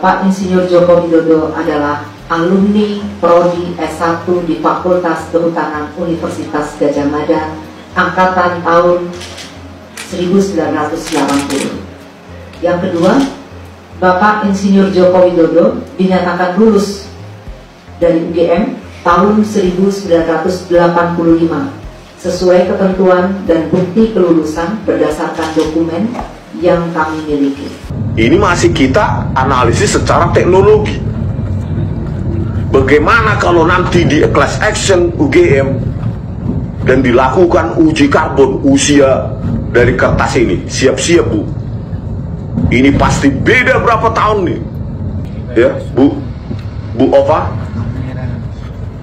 Bapak Insinyur Joko Widodo adalah alumni Prodi S1 di Fakultas Kehutanan Universitas Gadjah Mada angkatan tahun 1980. Yang kedua, Bapak Insinyur Joko Widodo dinyatakan lulus dari UGM tahun 1985 sesuai ketentuan dan bukti kelulusan berdasarkan dokumen yang kami miliki. Ini masih kita analisis secara teknologi. Bagaimana kalau nanti di class action UGM dan dilakukan uji karbon usia dari kertas ini? Siap-siap, Bu. Ini pasti beda berapa tahun nih. Ya, Bu Ova.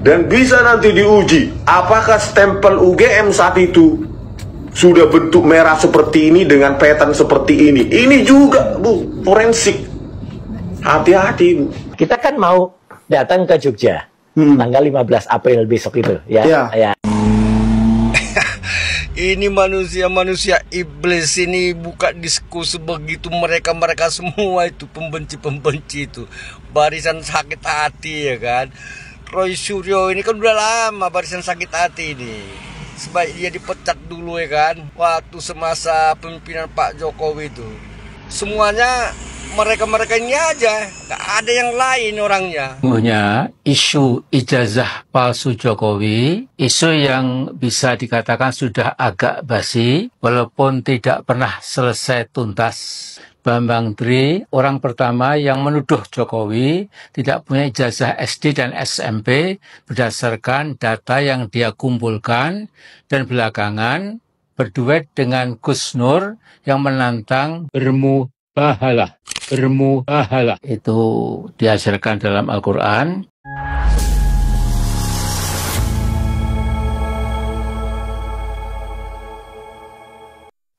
Dan bisa nanti diuji apakah stempel UGM saat itu sudah bentuk merah seperti ini dengan pattern seperti ini. Ini juga, Bu, forensik. Hati-hati, Bu. Kita kan mau datang ke Jogja tanggal 15 April besok itu, ya. Ya. Ini manusia-manusia iblis ini buka diskusi begitu, mereka semua itu pembenci itu, barisan sakit hati, ya kan. Roy Suryo ini kan udah lama barisan sakit hati ini. Sebaik dia dipecat dulu, ya kan, waktu semasa pemimpinan Pak Jokowi itu. Semuanya mereka ini aja, gak ada yang lain orangnya. Sesungguhnya isu ijazah palsu Jokowi, isu yang bisa dikatakan sudah agak basi, walaupun tidak pernah selesai tuntas. Bambang Tri, orang pertama yang menuduh Jokowi tidak punya ijazah SD dan SMP berdasarkan data yang dia kumpulkan, dan belakangan berduet dengan Gus Nur yang menantang bermubahalah. Itu diajarkan dalam Al-Quran.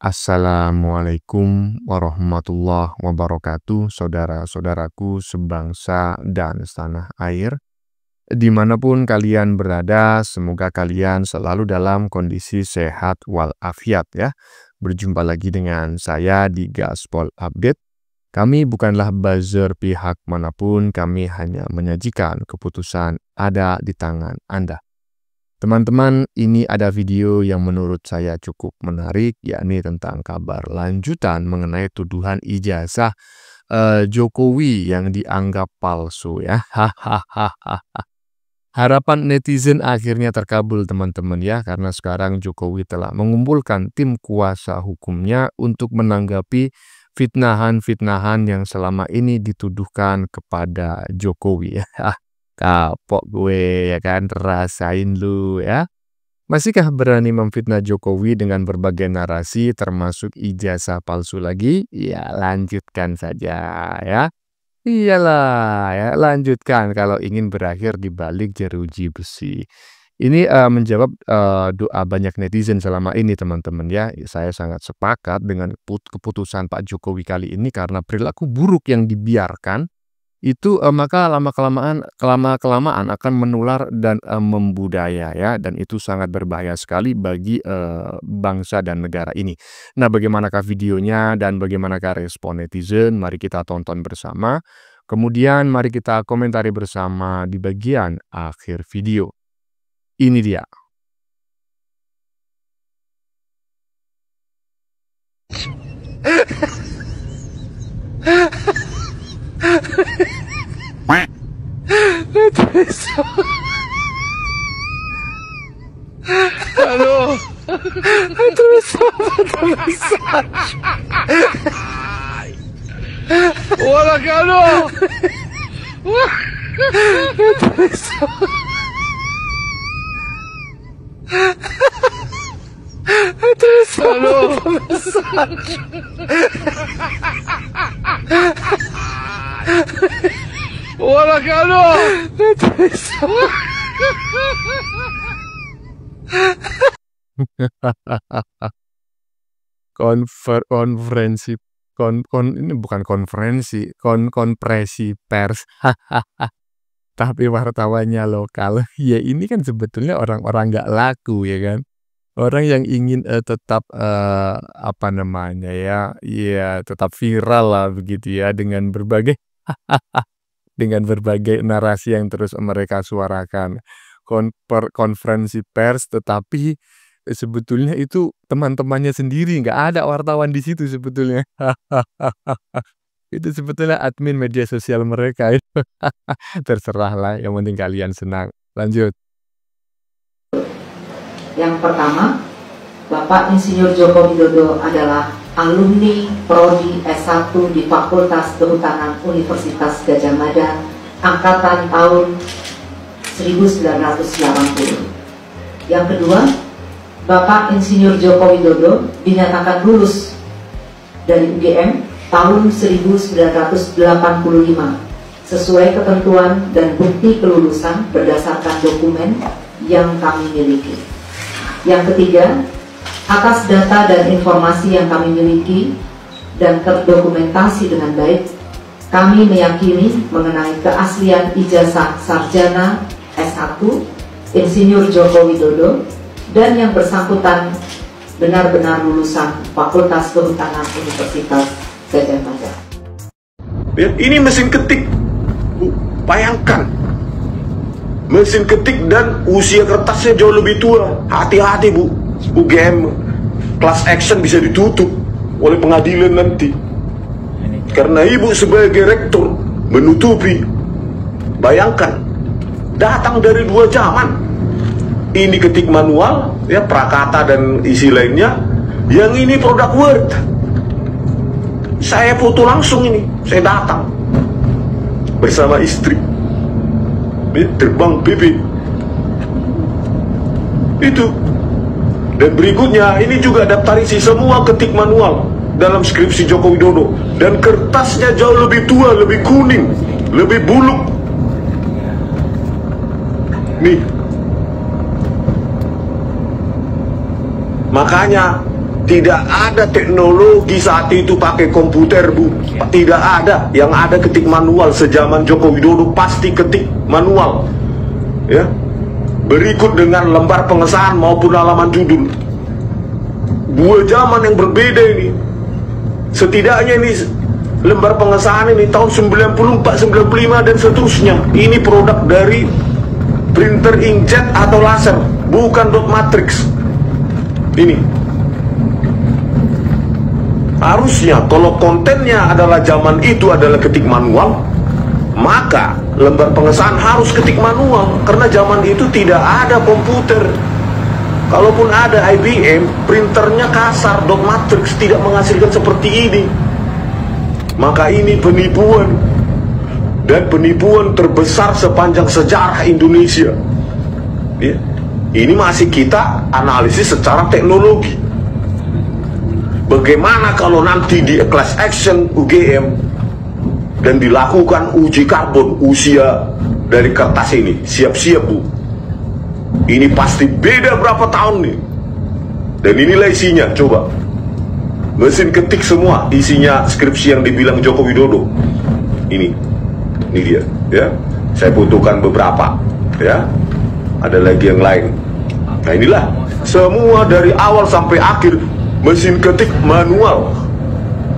Assalamualaikum warahmatullahi wabarakatuh, saudara-saudaraku sebangsa dan setanah air. Dimanapun kalian berada, semoga kalian selalu dalam kondisi sehat walafiat ya. Berjumpa lagi dengan saya di Gaspol Update. Kami bukanlah buzzer pihak manapun, kami hanya menyajikan keputusan ada di tangan Anda. Teman-teman, ini ada video yang menurut saya cukup menarik, yakni tentang kabar lanjutan mengenai tuduhan ijazah Jokowi yang dianggap palsu ya. Harapan netizen akhirnya terkabul teman-teman ya, karena sekarang Jokowi telah mengumpulkan tim kuasa hukumnya untuk menanggapi fitnahan-fitnahan yang selama ini dituduhkan kepada Jokowi ya. Kapok gue ya kan, rasain lu ya. Masihkah berani memfitnah Jokowi dengan berbagai narasi termasuk ijazah palsu lagi? Ya lanjutkan saja ya. Iyalah ya, lanjutkan kalau ingin berakhir di balik jeruji besi. Ini menjawab doa banyak netizen selama ini teman-teman ya. Saya sangat sepakat dengan keputusan Pak Jokowi kali ini, karena perilaku buruk yang dibiarkan itu maka lama-kelamaan akan menular dan membudaya ya, dan itu sangat berbahaya sekali bagi bangsa dan negara ini. Nah, bagaimanakah videonya dan bagaimanakah respon netizen? Mari kita tonton bersama. Kemudian mari kita komentari bersama di bagian akhir video. Ini dia. Aduh, wala kano. Wala kano. Ini bukan konferensi, konferensi pers. Tapi wartawannya lokal. Ya ini kan sebetulnya orang-orang nggak laku ya kan. Orang yang ingin tetap apa namanya ya, tetap viral lah begitu ya, dengan berbagai Dengan berbagai narasi yang terus mereka suarakan. Konferensi pers, tetapi sebetulnya itu teman-temannya sendiri, nggak ada wartawan di situ sebetulnya. Itu sebetulnya admin media sosial mereka itu. Terserahlah, yang penting kalian senang. Lanjut. Yang pertama, Bapak Insinyur Joko Widodo adalah alumni Prodi S1 di Fakultas Kehutanan Universitas Gadjah Mada angkatan tahun 1980. Yang kedua, Bapak Insinyur Joko Widodo dinyatakan lulus dari UGM tahun 1985 sesuai ketentuan dan bukti kelulusan berdasarkan dokumen yang kami miliki. Yang ketiga, atas data dan informasi yang kami miliki dan terdokumentasi dengan baik, kami meyakini mengenai keaslian ijazah sarjana S1 Insinyur Joko Widodo dan yang bersangkutan benar-benar lulusan Fakultas Kehutanan Universitas Gadjah Mada. Ya, ini mesin ketik, bayangkan, mesin ketik dan usia kertasnya jauh lebih tua. Hati-hati Bu, UGM class action bisa ditutup oleh pengadilan nanti karena Ibu sebagai rektor menutupi. Bayangkan, datang dari dua zaman. Ini ketik manual, ya, prakata dan isi lainnya. Yang ini produk Word. Saya foto langsung ini, saya datang bersama istri, terbang PP itu. Dan berikutnya ini juga daftar isi semua ketik manual dalam skripsi Joko Widodo. Dan kertasnya jauh lebih tua, lebih kuning, lebih buluk. Nih, makanya tidak ada teknologi saat itu pakai komputer Bu, tidak ada. Yang ada ketik manual. Sejaman Joko Widodo pasti ketik manual, ya. Berikut dengan lembar pengesahan maupun halaman judul. Dua zaman yang berbeda ini. Setidaknya ini lembar pengesahan ini tahun 94, 95 dan seterusnya. Ini produk dari printer inkjet atau laser, bukan dot matrix. Ini harusnya kalau kontennya adalah zaman itu adalah ketik manual, maka lembar pengesahan harus ketik manual, karena zaman itu tidak ada komputer. Kalaupun ada IBM, printernya kasar, dot matrix, tidak menghasilkan seperti ini. Maka ini penipuan, dan penipuan terbesar sepanjang sejarah Indonesia, ya. Ini masih kita analisis secara teknologi. Bagaimana kalau nanti di class action UGM dan dilakukan uji karbon usia dari kertas ini? Siap-siap Bu, ini pasti beda berapa tahun nih. Dan inilah isinya, coba. Mesin ketik semua, isinya skripsi yang dibilang Joko Widodo. Ini dia, ya. Saya butuhkan beberapa, ya. Ada lagi yang lain. Nah inilah, semua dari awal sampai akhir mesin ketik manual,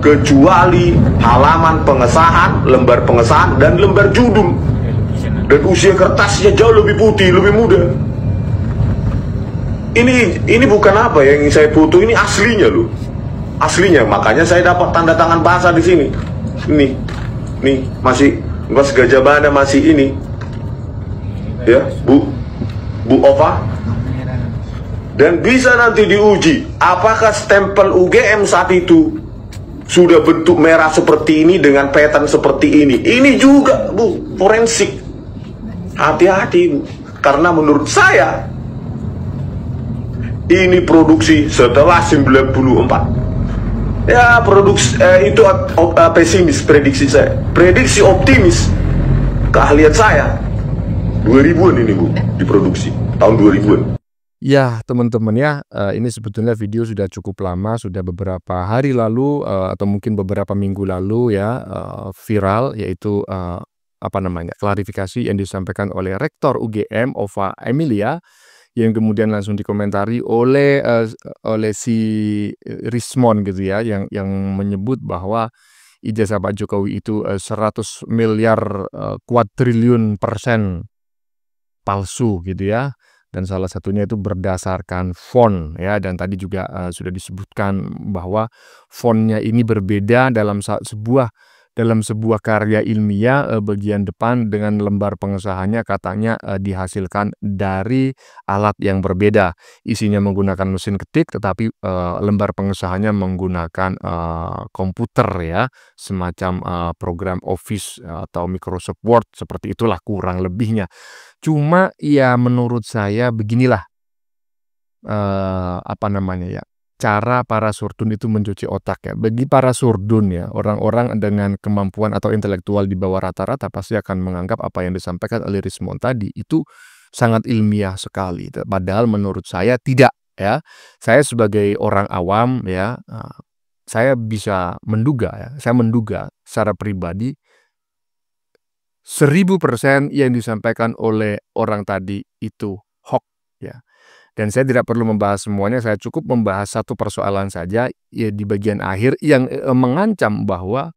kecuali halaman pengesahan, lembar pengesahan, dan lembar judul. Dan usia kertasnya jauh lebih putih, lebih muda. Ini bukan apa yang saya foto, ini aslinya loh. Aslinya, makanya saya dapat tanda tangan basah di sini. Nih masih Mas Gadjah Mada masih ini. Ya, Bu Ova. Dan bisa nanti diuji apakah stempel UGM saat itu sudah bentuk merah seperti ini dengan pattern seperti ini. Ini juga Bu, forensik. Hati-hati Bu, karena menurut saya ini produksi setelah 94. Ya, produksi itu pesimis prediksi saya. Prediksi optimis, keahlian saya 2000-an ini Bu, diproduksi tahun 2000-an. Ya teman-teman ya, ini sebetulnya video sudah cukup lama, sudah beberapa hari lalu atau mungkin beberapa minggu lalu ya, viral, yaitu klarifikasi yang disampaikan oleh Rektor UGM Ova Emilia, yang kemudian langsung dikomentari oleh si Rismon gitu ya, yang menyebut bahwa ijazah Pak Jokowi itu 100 miliar kuadriliun persen palsu gitu ya. Dan salah satunya itu berdasarkan font ya, dan tadi juga sudah disebutkan bahwa fontnya ini berbeda dalam sebuah karya ilmiah, bagian depan dengan lembar pengesahannya katanya dihasilkan dari alat yang berbeda. Isinya menggunakan mesin ketik, tetapi lembar pengesahannya menggunakan komputer ya, semacam program Office atau Microsoft Word, seperti itulah kurang lebihnya. Cuma ya menurut saya beginilah cara para surdun itu mencuci otak ya. Bagi para surdun ya, orang-orang dengan kemampuan atau intelektual di bawah rata-rata pasti akan menganggap apa yang disampaikan oleh Rismond tadi itu sangat ilmiah sekali. Padahal menurut saya tidak ya. Saya sebagai orang awam ya, saya bisa menduga ya. Saya menduga secara pribadi 1000% yang disampaikan oleh orang tadi itu hoax ya. Dan saya tidak perlu membahas semuanya, saya cukup membahas satu persoalan saja ya di bagian akhir yang mengancam bahwa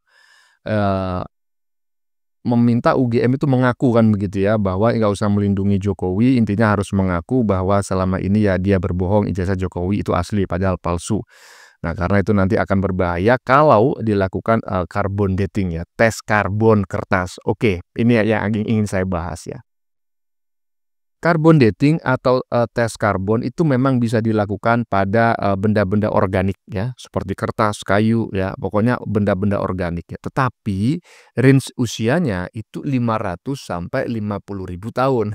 meminta UGM itu mengaku kan begitu ya, bahwa nggak usah melindungi Jokowi, intinya harus mengaku bahwa selama ini ya dia berbohong, ijazah Jokowi itu asli padahal palsu. Nah, karena itu nanti akan berbahaya kalau dilakukan carbon dating ya, tes karbon kertas. Oke, ini yang ingin saya bahas ya. Carbon dating atau tes karbon itu memang bisa dilakukan pada benda-benda organik ya, seperti kertas, kayu ya, pokoknya benda-benda organik ya. Tetapi range usianya itu 500 sampai 50.000 tahun.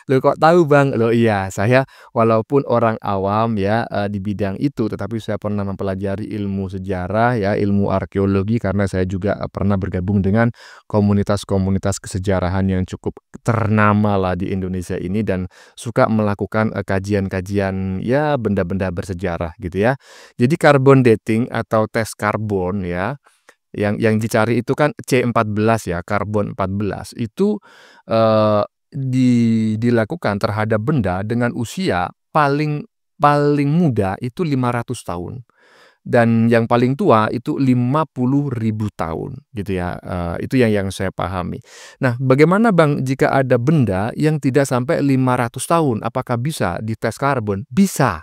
Lo kok tahu Bang? Lo iya, saya walaupun orang awam ya di bidang itu, tetapi saya pernah mempelajari ilmu sejarah ya, ilmu arkeologi, karena saya juga pernah bergabung dengan komunitas-komunitas kesejarahan yang cukup ternama lah di Indonesia ini, dan suka melakukan kajian-kajian ya benda-benda bersejarah gitu ya. Jadi carbon dating atau tes karbon ya, yang dicari itu kan C14 ya, karbon 14 itu dilakukan terhadap benda dengan usia paling muda itu 500 tahun. Dan yang paling tua itu 50.000 tahun gitu ya. Itu yang saya pahami. Nah, bagaimana Bang jika ada benda yang tidak sampai 500 tahun? Apakah bisa dites karbon? Bisa.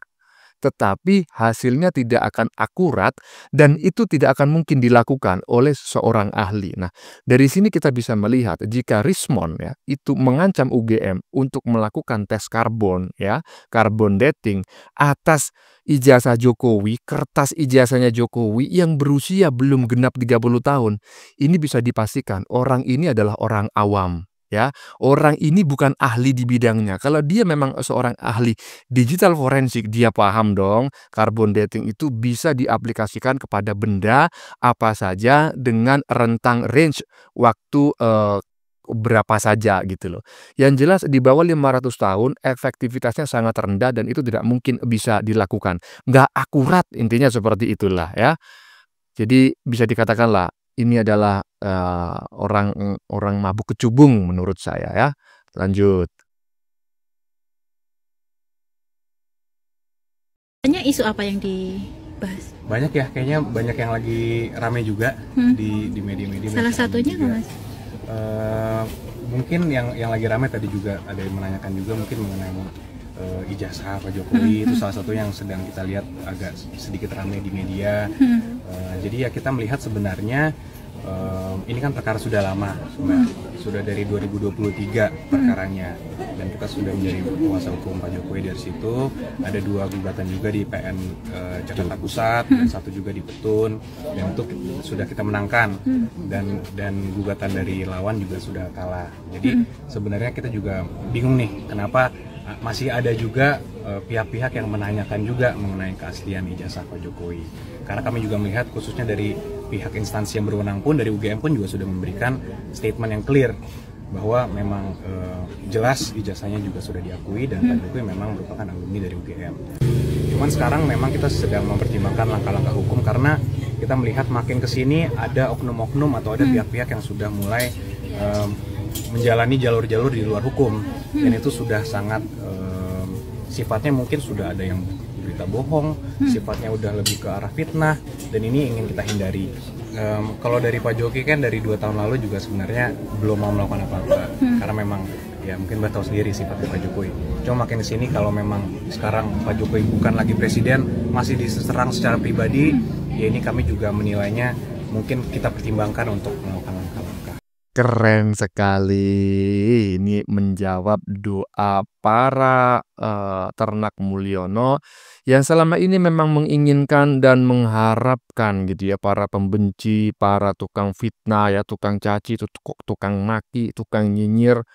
Tetapi hasilnya tidak akan akurat dan itu tidak akan mungkin dilakukan oleh seorang ahli. Nah, dari sini kita bisa melihat jika Rismond ya itu mengancam UGM untuk melakukan tes karbon ya, carbon dating atas ijazah Jokowi, kertas ijazahnya Jokowi yang berusia belum genap 30 tahun. Ini bisa dipastikan orang ini adalah orang awam. Ya, orang ini bukan ahli di bidangnya. Kalau dia memang seorang ahli digital forensik, dia paham dong, carbon dating itu bisa diaplikasikan kepada benda apa saja dengan rentang range waktu berapa saja gitu loh. Yang jelas di bawah 500 tahun efektivitasnya sangat rendah dan itu tidak mungkin bisa dilakukan. Nggak akurat, intinya seperti itulah ya. Jadi bisa dikatakanlah ini adalah orang mabuk kecubung menurut saya ya. Lanjut. Banyak isu apa yang dibahas? Banyak ya, kayaknya banyak yang lagi rame juga di media-media. Salah satunya nggak Mas? Mungkin yang lagi rame tadi juga ada yang menanyakan juga mungkin mengenai ijazah Pak Jokowi. Itu salah satu yang sedang kita lihat agak sedikit rame di media. Jadi ya kita melihat sebenarnya ini kan perkara sudah lama, sudah dari 2023 perkaranya, dan kita sudah menjadi kuasa hukum Pak Jokowi. Dari situ ada 2 gugatan juga di PN Jakarta Pusat dan 1 juga di Petun, dan itu sudah kita menangkan, dan gugatan dari lawan juga sudah kalah. Jadi sebenarnya kita juga bingung nih kenapa masih ada juga pihak-pihak yang menanyakan juga mengenai keaslian ijazah Pak Jokowi. Karena kami juga melihat khususnya dari pihak instansi yang berwenang pun, dari UGM pun juga sudah memberikan statement yang clear bahwa memang jelas ijazahnya juga sudah diakui dan Pak Jokowi memang merupakan alumni dari UGM. Cuman sekarang memang kita sedang mempertimbangkan langkah-langkah hukum karena kita melihat makin kesini ada oknum-oknum atau ada pihak-pihak yang sudah mulai menjalani jalur-jalur di luar hukum, dan itu sudah sangat sifatnya mungkin sudah ada yang berita bohong, sifatnya udah lebih ke arah fitnah, dan ini ingin kita hindari. Kalau dari Pak Jokowi kan dari 2 tahun lalu juga sebenarnya belum mau melakukan apa-apa, karena memang ya mungkin Mbak tahu sendiri sifatnya Pak Jokowi. Cuma makin kesini kalau memang sekarang Pak Jokowi bukan lagi presiden, masih diserang secara pribadi, ya ini kami juga menilainya mungkin kita pertimbangkan untuk melakukan langkah-langkah. Keren sekali. Ini menjawab doa para ternak Mulyono yang selama ini memang menginginkan dan mengharapkan gitu ya, para pembenci, para tukang fitnah ya, tukang caci, tukang maki, tukang nyinyir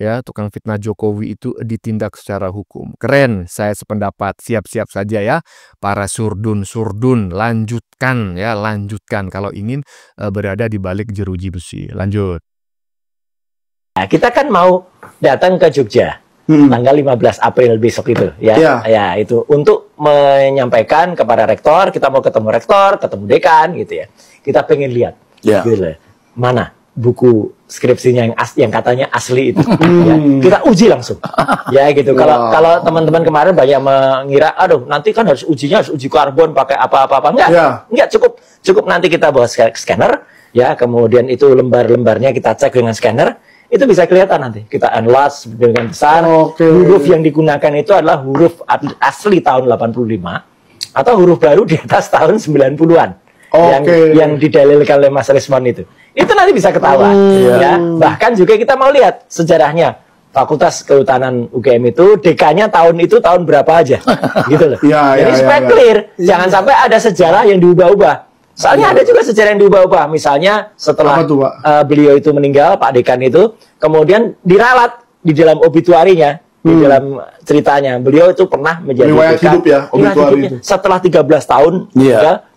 ya, tukang fitnah Jokowi itu ditindak secara hukum. Keren, saya sependapat. Siap-siap saja ya para surdun-surdun, lanjutkan ya, lanjutkan kalau ingin berada di balik jeruji besi. Lanjut. Nah, kita kan mau datang ke Jogja tanggal 15 April besok itu ya. Ya, itu untuk menyampaikan kepada rektor, kita mau ketemu rektor, ketemu dekan gitu ya. Kita pengen lihat gitu loh, mana buku skripsinya yang katanya asli itu. Ya, kita uji langsung. Ya gitu. Kalau teman-teman kemarin banyak mengira, aduh nanti kan harus ujinya harus uji karbon pakai apa-apa. Enggak, cukup nanti kita bawa scanner ya, kemudian itu lembar-lembarnya kita cek dengan scanner. Itu bisa kelihatan nanti. Kita enlarge dengan besar. Huruf yang digunakan itu adalah huruf asli tahun 85 atau huruf baru di atas tahun 90-an. Yang didalilkan oleh Mas Rismon itu. Itu nanti bisa ketahuan. Ya. Bahkan juga kita mau lihat sejarahnya. Fakultas Kehutanan UGM itu dekannya tahun itu tahun berapa aja. Gitu loh. Jadi supaya clear. Jangan sampai ada sejarah yang diubah-ubah. Soalnya ada juga sejarah yang diubah-ubah. Misalnya setelah beliau itu meninggal, Pak Dekan itu, kemudian diralat di dalam obituarinya, di dalam ceritanya. Beliau itu pernah menjadi riwayat hidup ya, obituari itu. Setelah 13 tahun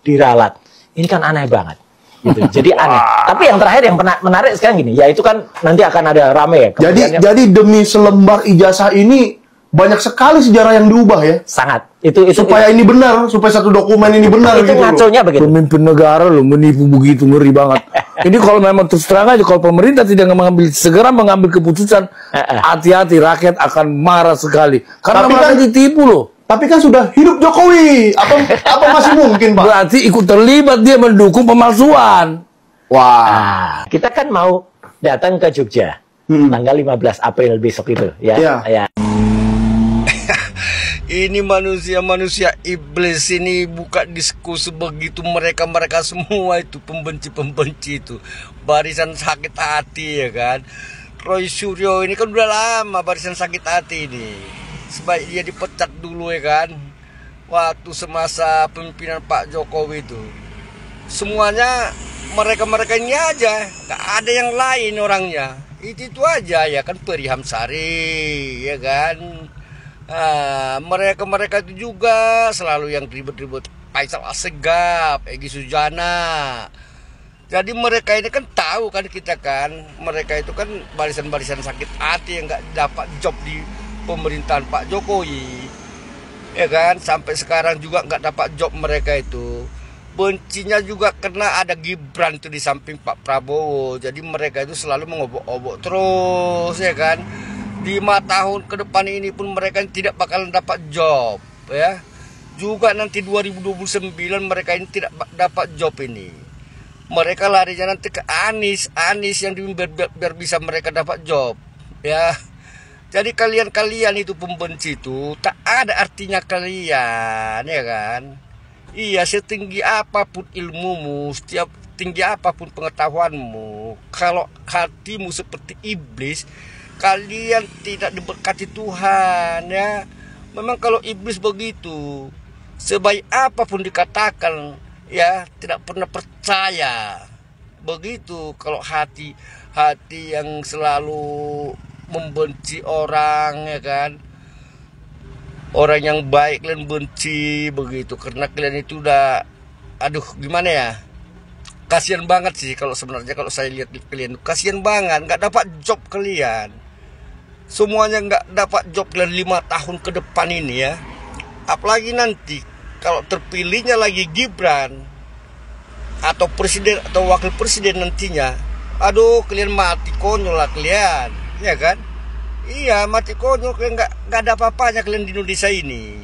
diralat. Ini kan aneh banget. Gitu. Jadi aneh. Tapi yang terakhir yang menarik sekarang gini, ya itu kan nanti akan ada rame ya. Jadi demi selembar ijazah ini banyak sekali sejarah yang diubah ya. Sangat. Supaya ini benar, supaya satu dokumen ini benar. Itu ngaconya begitu. Pemimpin negara loh menipu begitu, ngeri banget. Ini kalau memang terus terang aja, kalau pemerintah tidak segera mengambil keputusan, hati-hati, rakyat akan marah sekali. Karena mereka ditipu loh. Tapi kan sudah hidup Jokowi. Apa masih mungkin, Pak? Berarti ikut terlibat dia mendukung pemalsuan. Wah. Kita kan mau datang ke Jogja tanggal 15 April besok itu ya. Ini manusia-manusia iblis ini buka diskusi begitu, mereka semua itu pembenci itu, barisan sakit hati ya kan. Roy Suryo ini kan udah lama barisan sakit hati ini. Sebaik dia dipecat dulu ya kan, waktu semasa pemimpinan Pak Jokowi itu. Semuanya mereka ini aja, gak ada yang lain orangnya. Itu aja ya kan, Periham Sari ya kan. Mereka itu juga selalu yang ribet-ribet, Faisal Assegaf, Egy Sujana. Jadi mereka ini kan tahu kan, kita kan, mereka itu kan barisan-barisan sakit hati yang nggak dapat job di pemerintahan Pak Jokowi, ya kan, sampai sekarang juga nggak dapat job mereka itu. Bencinya juga karena ada Gibran itu di samping Pak Prabowo, jadi mereka itu selalu mengobok-obok terus ya kan. 5 tahun ke depan ini pun mereka tidak bakalan dapat job ya. Juga nanti 2029 mereka ini tidak dapat job ini. Mereka larinya nanti ke Anies yang biar bisa mereka dapat job ya. Jadi kalian itu pembenci itu tak ada artinya kalian ya kan. Iya, setinggi apapun ilmumu, setiap tinggi apapun pengetahuanmu, kalau hatimu seperti iblis, kalian tidak diberkati Tuhan ya. Memang kalau iblis begitu, sebaik apapun dikatakan ya tidak pernah percaya. Begitu kalau hati yang selalu membenci orang ya kan. Orang yang baik kalian benci begitu, karena kalian itu udah, aduh gimana ya, kasihan banget sih kalau sebenarnya kalau saya lihat kalian, kasihan banget nggak dapat job kalian. Semuanya nggak dapat job kalian 5 tahun ke depan ini ya. Apalagi nanti kalau terpilihnya lagi Gibran atau presiden atau wakil presiden nantinya, aduh kalian mati konyol lah kalian, ya kan? Iya, mati konyol, kalian nggak ada apa-apanya kalian di Indonesia ini.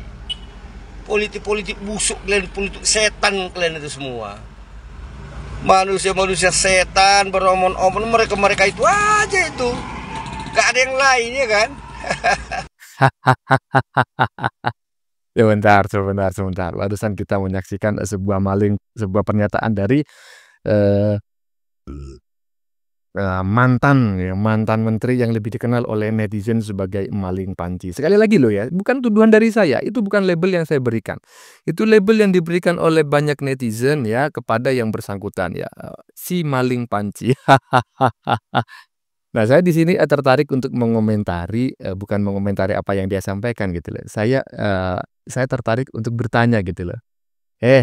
politik busuk kalian, politik setan kalian itu semua. Manusia-manusia setan beromong-omong, mereka itu aja itu. Gak ada yang lain ya kan? Sebentar. Barusan kita menyaksikan sebuah pernyataan dari mantan menteri yang lebih dikenal oleh netizen sebagai maling panci. Sekali lagi loh ya, bukan tuduhan dari saya, itu bukan label yang saya berikan. Itu label yang diberikan oleh banyak netizen ya kepada yang bersangkutan ya, si maling panci. Nah, saya di sini tertarik untuk mengomentari, bukan mengomentari apa yang dia sampaikan gitu loh. Saya tertarik untuk bertanya gitu loh.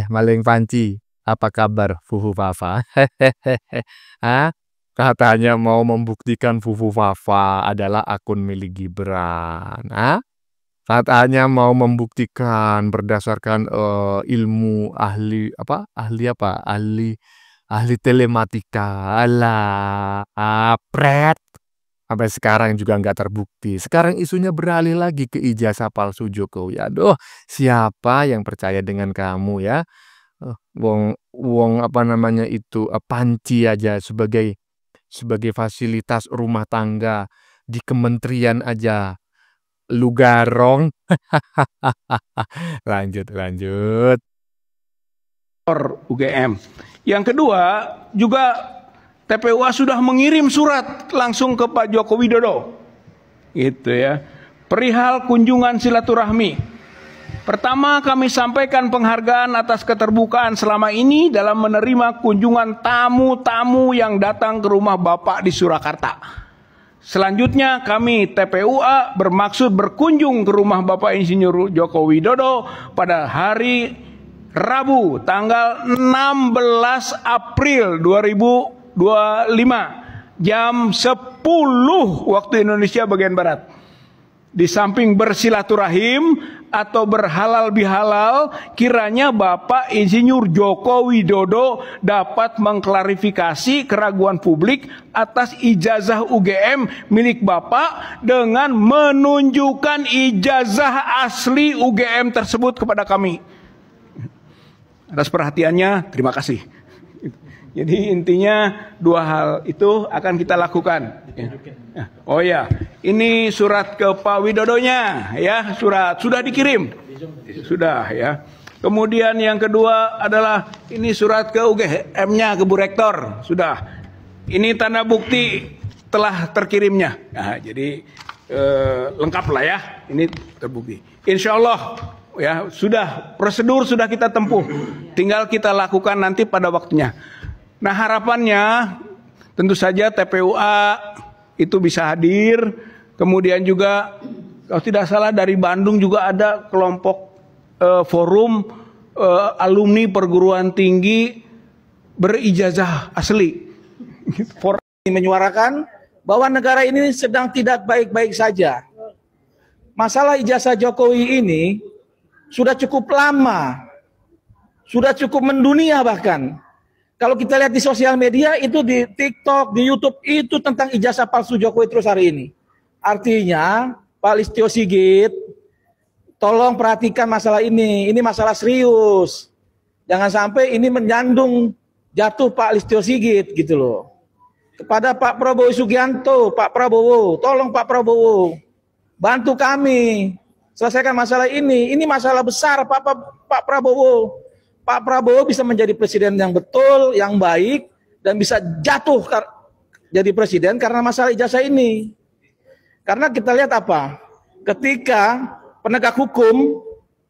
Maling panci, apa kabar Fufu Fafa? Katanya mau membuktikan Fufu Fafa adalah akun milik Gibran. Katanya mau membuktikan berdasarkan ilmu ahli telematika. Alah, pret. Sampai sekarang juga nggak terbukti. Sekarang isunya beralih lagi ke ijazah palsu Jokowi. Aduh, siapa yang percaya dengan kamu ya? Wong apa namanya itu panci aja sebagai fasilitas rumah tangga di kementerian aja lu garong. Lanjut. UGM. Yang kedua, juga TPUA sudah mengirim surat langsung ke Pak Joko Widodo. Gitu ya. Perihal kunjungan silaturahmi. Pertama, kami sampaikan penghargaan atas keterbukaan selama ini dalam menerima kunjungan tamu-tamu yang datang ke rumah Bapak di Surakarta. Selanjutnya, kami TPUA bermaksud berkunjung ke rumah Bapak Insinyur Joko Widodo pada hari Rabu, tanggal 16 April 2025, jam 10 waktu Indonesia bagian Barat. Di samping bersilaturahim atau berhalal bihalal, kiranya Bapak Insinyur Joko Widodo dapat mengklarifikasi keraguan publik atas ijazah UGM milik Bapak dengan menunjukkan ijazah asli UGM tersebut kepada kami. Atas perhatiannya, terima kasih. Jadi intinya dua hal itu akan kita lakukan. Oh ya, ini surat ke Pak Widodonya ya, surat sudah dikirim. Sudah ya. Kemudian yang kedua adalah ini surat ke UGM-nya, ke Bu Rektor, sudah. Ini tanda bukti telah terkirimnya. Nah, jadi lengkap lah ya, ini terbukti. Insya Allah ya, sudah prosedur sudah kita tempuh, tinggal kita lakukan nanti pada waktunya. Nah, harapannya tentu saja TPUA itu bisa hadir. Kemudian juga kalau tidak salah dari Bandung juga ada kelompok forum alumni perguruan tinggi berijazah asli. Menyuarakan bahwa negara ini sedang tidak baik-baik saja. Masalah ijazah Jokowi ini sudah cukup lama, sudah cukup mendunia bahkan. Kalau kita lihat di sosial media, itu di TikTok, di YouTube, itu tentang ijazah palsu Jokowi terus hari ini. Artinya, Pak Listio Sigit, tolong perhatikan masalah ini masalah serius. Jangan sampai ini menyandung jatuh Pak Listio Sigit gitu loh. Kepada Pak Prabowo Subianto, Pak Prabowo, tolong Pak Prabowo, bantu kami, selesaikan masalah ini masalah besar Pak Prabowo. Pak Prabowo bisa menjadi presiden yang betul, yang baik, dan bisa jatuh jadi presiden karena masalah ijazah ini. Karena kita lihat apa? Ketika penegak hukum,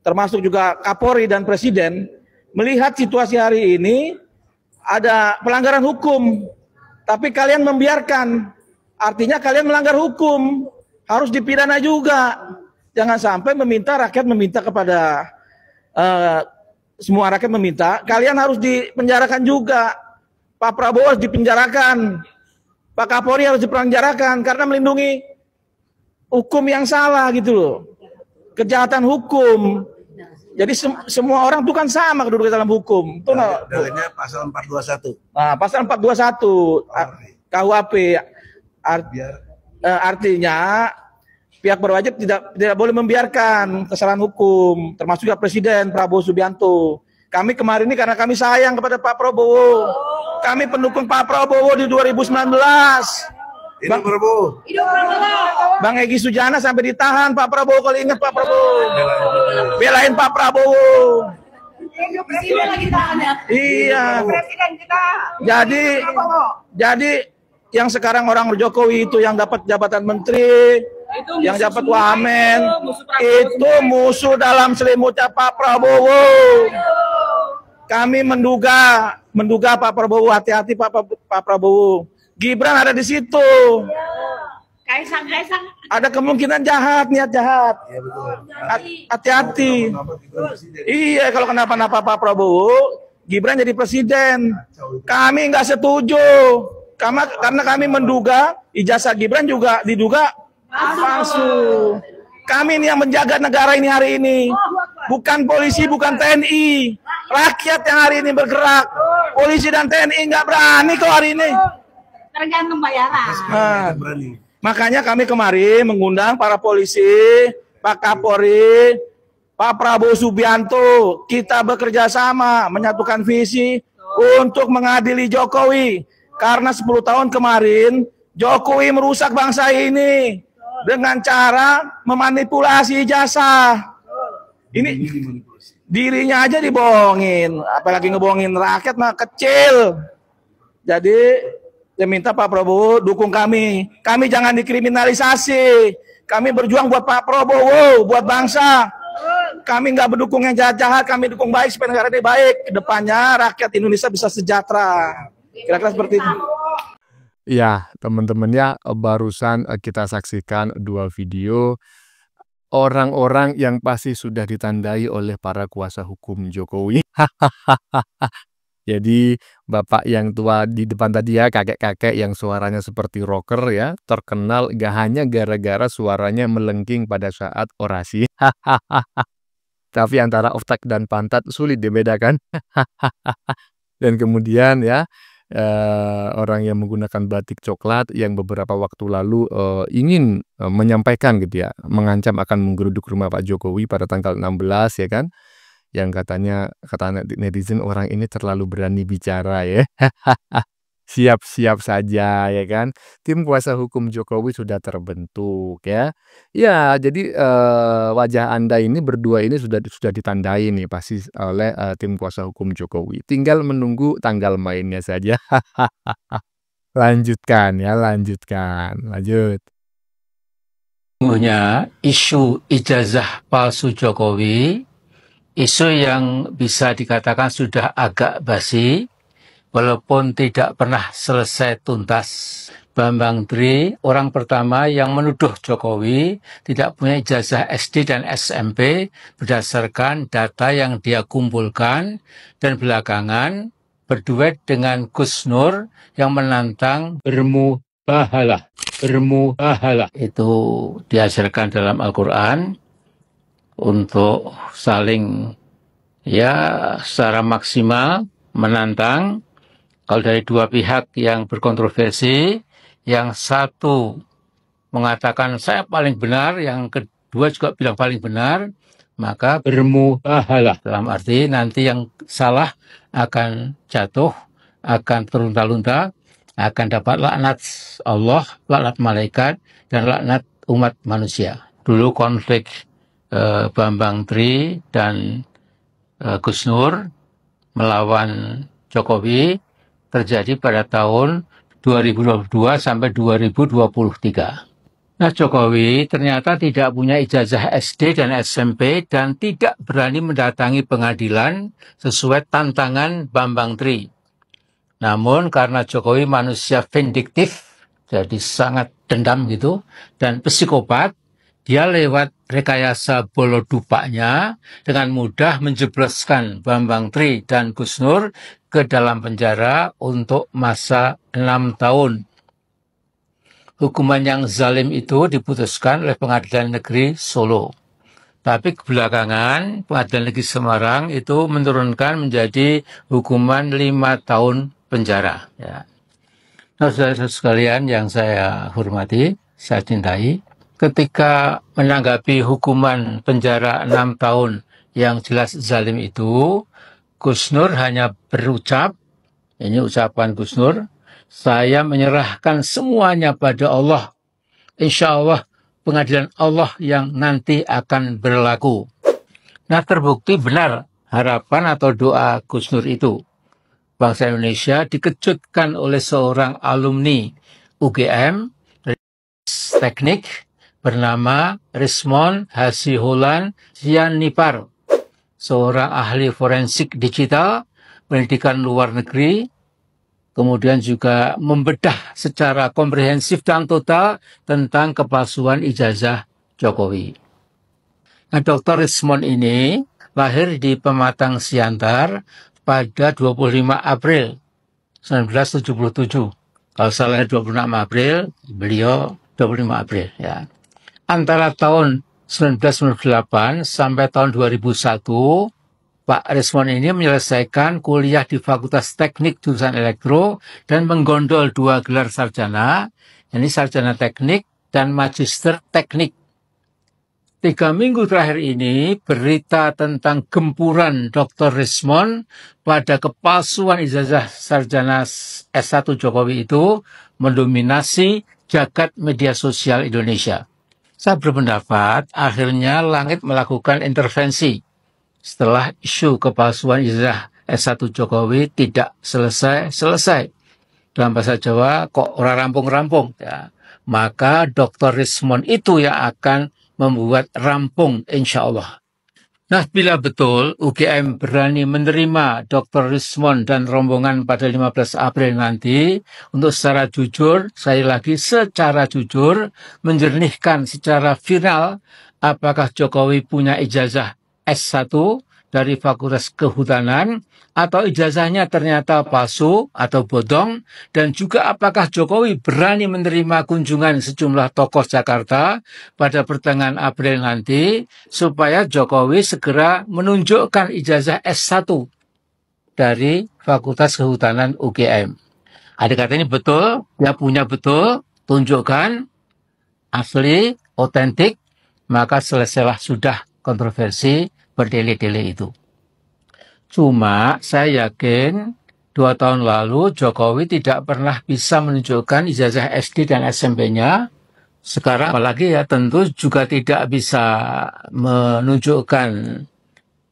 termasuk juga Kapolri dan Presiden, melihat situasi hari ini, ada pelanggaran hukum, tapi kalian membiarkan, artinya kalian melanggar hukum, harus dipidana juga. Jangan sampai rakyat meminta kepada semua rakyat meminta, kalian harus dipenjarakan juga. Pak Prabowo harus dipenjarakan. Pak Kapolri harus dipenjarakan karena melindungi hukum yang salah gitu loh. Kejahatan hukum. Jadi semua orang itu kan sama kedudukan dalam hukum. Itu dalilnya pasal 421. Nah, pasal 421 KUHP. Artinya Pihak berwajib tidak boleh membiarkan kesalahan hukum, termasuk juga Presiden Prabowo Subianto. Kami kemarin ini karena kami sayang kepada Pak Prabowo. Kami pendukung Pak Prabowo di 2019. Bang Prabowo. Bang Egy Sujana sampai ditahan Pak Prabowo, kalau ingat Pak Prabowo. Belain Pak Prabowo. Presiden lagi tahan ya. Iya. Presiden kita. Jadi yang sekarang orang Jokowi itu yang dapat jabatan menteri, yang dapat wamen, itu musuh dalam selimutnya Pak Prabowo. Kami menduga Pak Prabowo, hati-hati Pak Prabowo. Gibran ada di situ. Kaisang. Ada kemungkinan jahat, niat jahat. Hati-hati. Iya, kalau kenapa-napa Pak Prabowo, Gibran jadi presiden. Kami nggak setuju. Karena kami menduga ijazah Gibran juga diduga palsu. Kami ini yang menjaga negara ini hari ini. Bukan polisi, bukan TNI. Rakyat yang hari ini bergerak. Polisi dan TNI nggak berani kok hari ini. Tergantung bayaran. Makanya kami kemarin mengundang para polisi, Pak Kapolri, Pak Prabowo Subianto. Kita bekerja sama menyatukan visi untuk mengadili Jokowi. Karena 10 tahun kemarin Jokowi merusak bangsa ini dengan cara memanipulasi ijazah. Ini dirinya aja dibohongin, apalagi ngebohongin rakyat mah kecil. Jadi saya minta Pak Prabowo dukung kami. Kami jangan dikriminalisasi. Kami berjuang buat Pak Prabowo, buat bangsa. Kami nggak berdukung yang jahat-jahat, kami dukung baik supaya negara ini baik. Kedepannya rakyat Indonesia bisa sejahtera. Kira-kira seperti itu. Ya, teman-teman ya, barusan kita saksikan 2 video orang-orang yang pasti sudah ditandai oleh para kuasa hukum Jokowi. Jadi bapak yang tua di depan tadi ya, kakek-kakek yang suaranya seperti rocker ya, terkenal gak hanya gara-gara suaranya melengking pada saat orasi. Tapi antara otak dan pantat sulit dibedakan. Dan kemudian ya, orang yang menggunakan batik coklat yang beberapa waktu lalu ingin menyampaikan gitu ya, mengancam akan menggeruduk rumah Pak Jokowi pada tanggal 16 ya kan, yang kata netizen orang ini terlalu berani bicara ya. Siap-siap saja ya kan, tim kuasa hukum Jokowi sudah terbentuk ya. Ya jadi wajah Anda ini berdua ini sudah ditandai nih pasti oleh tim kuasa hukum Jokowi. Tinggal menunggu tanggal mainnya saja. Lanjutkan. Lanjut. Sesungguhnya isu ijazah palsu Jokowi, isu yang bisa dikatakan sudah agak basi, walaupun tidak pernah selesai tuntas. Bambang Tri, orang pertama yang menuduh Jokowi tidak punya ijazah SD dan SMP berdasarkan data yang dia kumpulkan, dan belakangan berduet dengan Gus Nur yang menantang bermubahalah. Itu diajarkan dalam Al-Quran untuk saling ya secara maksimal menantang. Kalau dari dua pihak yang berkontroversi, yang satu mengatakan saya paling benar, yang kedua juga bilang paling benar, maka bermubahalah. Dalam arti nanti yang salah akan jatuh, akan terlunta-lunta, akan dapat laknat Allah, laknat malaikat, dan laknat umat manusia. Dulu konflik Bambang Tri dan Gus Nur melawan Jokowi terjadi pada tahun 2022 sampai 2023. Nah, Jokowi ternyata tidak punya ijazah SD dan SMP dan tidak berani mendatangi pengadilan sesuai tantangan Bambang Tri. Namun karena Jokowi manusia vindiktif, jadi sangat dendam gitu, dan psikopat, dia lewat rekayasa bolodupaknya dengan mudah menjebloskan Bambang Tri dan Gus Nur ke dalam penjara untuk masa 6 tahun. Hukuman yang zalim itu diputuskan oleh Pengadilan Negeri Solo. Tapi belakangan Pengadilan Negeri Semarang itu menurunkan menjadi hukuman 5 tahun penjara. Ya. Nah, saudara-saudara sekalian yang saya hormati, saya cintai, ketika menanggapi hukuman penjara 6 tahun yang jelas zalim itu, Gus Nur hanya berucap, ini ucapan Gus Nur, saya menyerahkan semuanya pada Allah. Insya Allah pengadilan Allah yang nanti akan berlaku. Nah, terbukti benar harapan atau doa Gus Nur itu. Bangsa Indonesia dikejutkan oleh seorang alumni UGM dari teknik bernama Rismon Hasiholan Sianipar, seorang ahli forensik digital, pendidikan luar negeri, kemudian juga membedah secara komprehensif dan total tentang kepalsuan ijazah Jokowi. Nah, Dr. Rismon ini lahir di Pematang Siantar pada 25 April 1977. Kalau salah 26 April, beliau 25 April. Ya. Antara tahun 1998 sampai tahun 2001, Pak Rismon ini menyelesaikan kuliah di Fakultas Teknik jurusan Elektro dan menggondol 2 gelar sarjana, ini sarjana teknik dan magister teknik. 3 minggu terakhir ini, berita tentang gempuran Dr. Rismon pada kepalsuan ijazah sarjana S1 Jokowi itu mendominasi jagat media sosial Indonesia. Saya berpendapat akhirnya langit melakukan intervensi setelah isu kepalsuan ijazah S1 Jokowi tidak selesai-selesai. Dalam bahasa Jawa, kok ora rampung-rampung. Ya. Maka Dr. Rismon itu yang akan membuat rampung insya Allah. Nah, bila betul UGM berani menerima Dr. Rismon dan rombongan pada 15 April nanti untuk secara jujur, saya lagi secara jujur, menjernihkan secara final apakah Jokowi punya ijazah S1 dari Fakultas Kehutanan atau ijazahnya ternyata palsu atau bodong, dan juga apakah Jokowi berani menerima kunjungan sejumlah tokoh Jakarta pada pertengahan April nanti supaya Jokowi segera menunjukkan ijazah S1 dari Fakultas Kehutanan UGM. Ada kata ini betul, dia punya betul, tunjukkan, asli, otentik, maka selesailah sudah kontroversi berdele-dele itu. Cuma saya yakin 2 tahun lalu Jokowi tidak pernah bisa menunjukkan ijazah SD dan SMP-nya. Sekarang apalagi ya tentu juga tidak bisa menunjukkan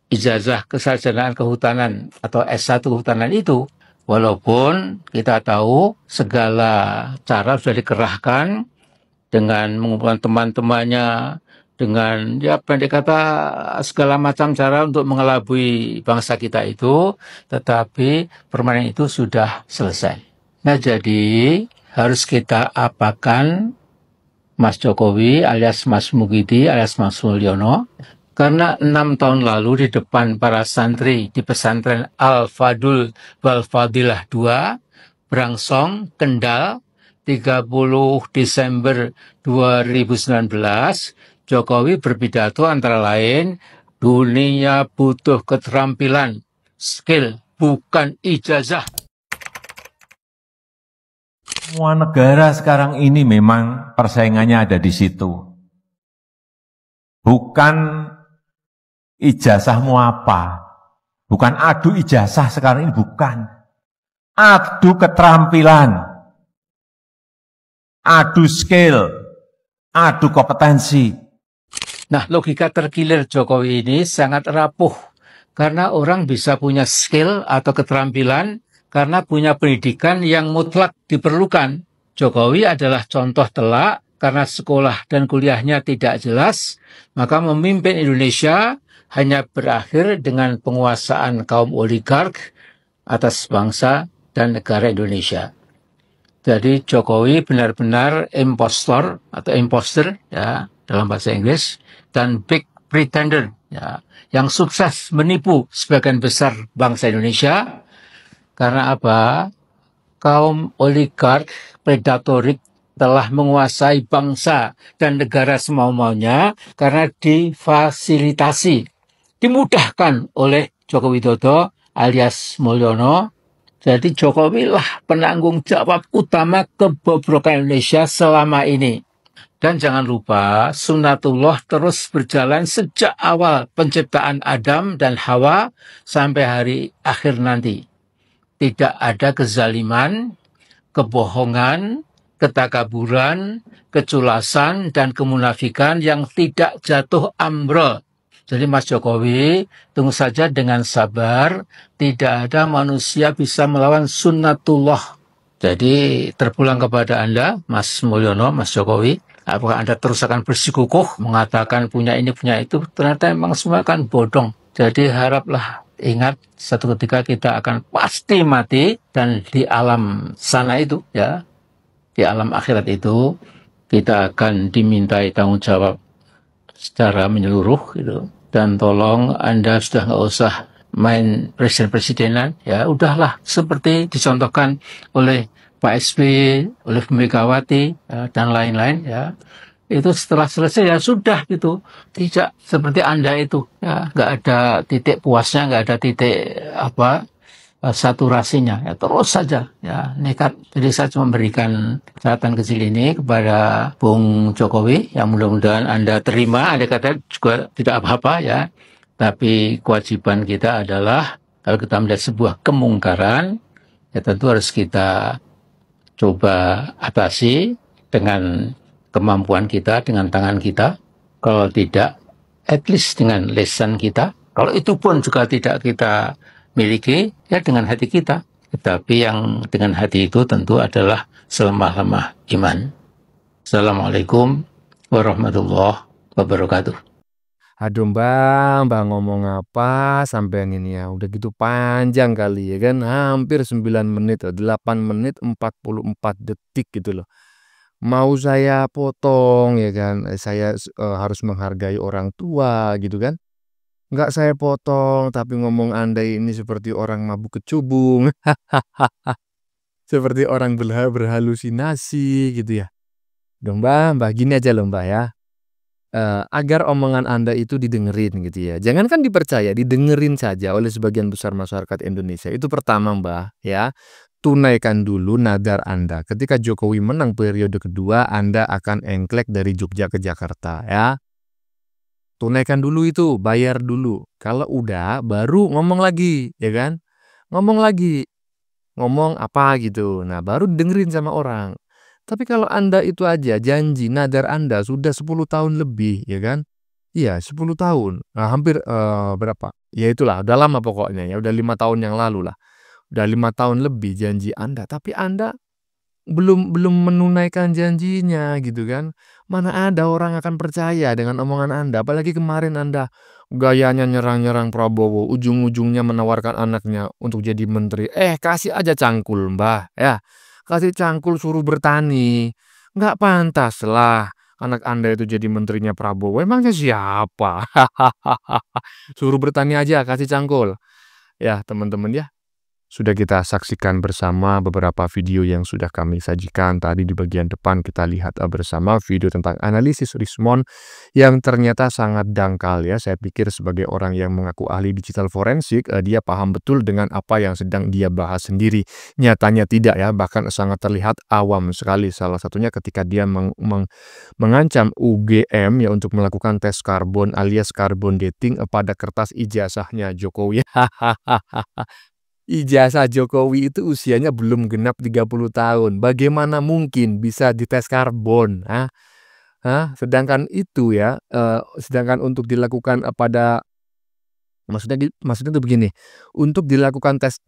ijazah kesarjanaan kehutanan atau S1 kehutanan itu. Walaupun kita tahu segala cara sudah dikerahkan dengan mengumpulkan teman-temannya, dengan ya pendek kata segala macam cara untuk mengelabui bangsa kita itu, tetapi permainan itu sudah selesai. Nah, jadi harus kita apakan Mas Jokowi alias Mas Mukidi alias Mas Mulyono, karena 6 tahun lalu di depan para santri di pesantren Al-Fadul wal Fadilah 2, Brangsong, Kendal, 30 Desember 2019, Jokowi berpidato antara lain, dunia butuh keterampilan, skill, bukan ijazah. Semua negara sekarang ini memang persaingannya ada di situ. Bukan ijazahmu apa, bukan adu ijazah sekarang ini, bukan. Adu keterampilan, adu skill, adu kompetensi. Nah, logika terkilir Jokowi ini sangat rapuh, karena orang bisa punya skill atau keterampilan karena punya pendidikan yang mutlak diperlukan. Jokowi adalah contoh telak karena sekolah dan kuliahnya tidak jelas, maka memimpin Indonesia hanya berakhir dengan penguasaan kaum oligark atas bangsa dan negara Indonesia. Jadi Jokowi benar-benar impostor atau imposter ya dalam bahasa Inggris, dan big pretender ya, yang sukses menipu sebagian besar bangsa Indonesia. Karena apa? Kaum oligark predatorik telah menguasai bangsa dan negara semau-maunya karena difasilitasi, dimudahkan oleh Joko Widodo alias Mulyono. Jadi Jokowi lah penanggung jawab utama kebobrokan Indonesia selama ini. Dan jangan lupa sunnatullah terus berjalan sejak awal penciptaan Adam dan Hawa sampai hari akhir nanti. Tidak ada kezaliman, kebohongan, ketakaburan, keculasan, dan kemunafikan yang tidak jatuh ambrol. Jadi Mas Jokowi, tunggu saja dengan sabar, tidak ada manusia bisa melawan sunnatullah. Jadi terpulang kepada Anda, Mas Mulyono, Mas Jokowi, apakah Anda terus akan bersikukuh mengatakan punya ini, punya itu, ternyata memang semua kan bodong. Jadi haraplah, ingat satu ketika kita akan pasti mati, dan di alam sana itu, ya, di alam akhirat itu, kita akan dimintai tanggung jawab secara menyeluruh gitu. Dan tolong Anda sudah nggak usah main presiden-presidenan, ya udahlah seperti dicontohkan oleh Pak SBY, oleh Bu Megawati, ya, dan lain-lain, ya. Itu setelah selesai ya sudah gitu, tidak seperti Anda itu, ya nggak ada titik puasnya, nggak ada titik saturasinya, ya terus saja, ya nekat. Jadi saya cuma memberikan catatan kecil ini kepada Bung Jokowi, yang mudah-mudahan Anda terima. Anda kata juga tidak apa-apa, ya. Tapi kewajiban kita adalah kalau kita melihat sebuah kemungkaran, ya tentu harus kita coba atasi dengan kemampuan kita, dengan tangan kita. Kalau tidak, at least dengan lisan kita. Kalau itu pun juga tidak kita miliki, ya dengan hati kita. Tetapi yang dengan hati itu tentu adalah selemah-lemah iman. Assalamualaikum warahmatullahi wabarakatuh. Aduh mbak ngomong apa sampean ini ya, udah gitu panjang kali ya kan, hampir 9 menit, 8 menit 44 detik gitu loh. Mau saya potong ya kan, saya harus menghargai orang tua gitu kan. Nggak saya potong, tapi ngomong Anda ini seperti orang mabuk kecubung. Seperti orang berhalusinasi gitu ya. Dong mbak gini aja loh mbak ya. Agar omongan Anda itu didengerin gitu ya. Jangan kan dipercaya, didengerin saja oleh sebagian besar masyarakat Indonesia. Itu pertama Mbak ya. Tunaikan dulu nadar Anda. Ketika Jokowi menang periode kedua, Anda akan engklek dari Jogja ke Jakarta ya. Tunaikan dulu itu, bayar dulu. Kalau udah baru ngomong lagi, ya kan? Ngomong lagi. Ngomong apa gitu. Nah, baru dengerin sama orang. Tapi kalau Anda itu aja janji nadar Anda sudah 10 tahun lebih, ya kan? Iya, 10 tahun. Nah, hampir berapa? Ya itulah, udah lama pokoknya ya, udah 5 tahun yang lalu lah. Udah 5 tahun lebih janji Anda, tapi Anda belum menunaikan janjinya gitu kan. Mana ada orang akan percaya dengan omongan Anda, apalagi kemarin Anda gayanya nyerang-nyerang Prabowo, ujung-ujungnya menawarkan anaknya untuk jadi menteri. Kasih aja cangkul, Mbah, ya. Kasih cangkul suruh bertani. Nggak pantas lah anak Anda itu jadi menterinya Prabowo. Emangnya siapa? Suruh bertani aja, kasih cangkul. Ya, teman-teman ya. Sudah kita saksikan bersama beberapa video yang sudah kami sajikan. Tadi di bagian depan kita lihat bersama video tentang analisis Rismon yang ternyata sangat dangkal ya. Saya pikir sebagai orang yang mengaku ahli digital forensik, dia paham betul dengan apa yang sedang dia bahas sendiri. Nyatanya tidak ya, bahkan sangat terlihat awam sekali. Salah satunya ketika dia mengancam UGM ya untuk melakukan tes karbon alias carbon dating pada kertas ijazahnya Jokowi. Ijazah Jokowi itu usianya belum genap 30 tahun. Bagaimana mungkin bisa dites karbon? Sedangkan itu ya, sedangkan untuk dilakukan pada maksudnya itu begini. Untuk dilakukan tes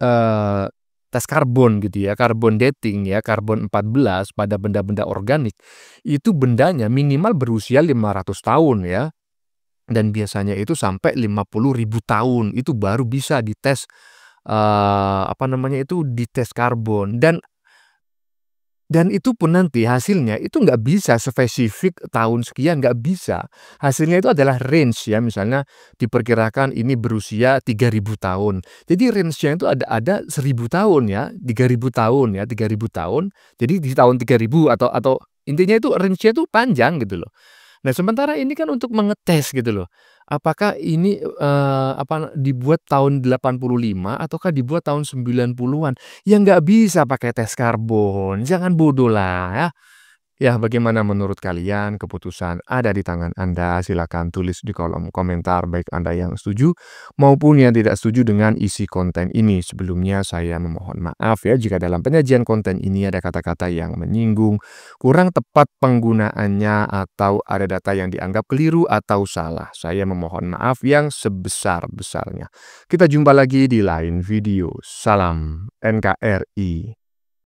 karbon gitu ya, karbon dating ya, karbon 14 pada benda-benda organik, itu bendanya minimal berusia 500 tahun ya. Dan biasanya itu sampai 50.000 tahun itu baru bisa dites dites karbon. Dan itu pun nanti hasilnya itu nggak bisa spesifik tahun sekian, nggak bisa. Hasilnya itu adalah range ya, misalnya diperkirakan ini berusia 3.000 tahun. Jadi range-nya itu ada 1.000 tahun ya, 3.000 tahun ya, 3.000 tahun. Jadi di tahun 3.000 atau intinya itu range-nya itu panjang gitu loh. Nah, sementara ini kan untuk mengetes gitu loh. Apakah ini dibuat tahun 85 ataukah dibuat tahun 90-an? Ya nggak bisa pakai tes karbon. Jangan bodoh lah ya. Ya, bagaimana menurut kalian? Keputusan ada di tangan Anda. Silakan tulis di kolom komentar, baik Anda yang setuju maupun yang tidak setuju dengan isi konten ini. Sebelumnya saya memohon maaf ya jika dalam penyajian konten ini ada kata-kata yang menyinggung, kurang tepat penggunaannya, atau ada data yang dianggap keliru atau salah. Saya memohon maaf yang sebesar-besarnya. Kita jumpa lagi di lain video. Salam NKRI.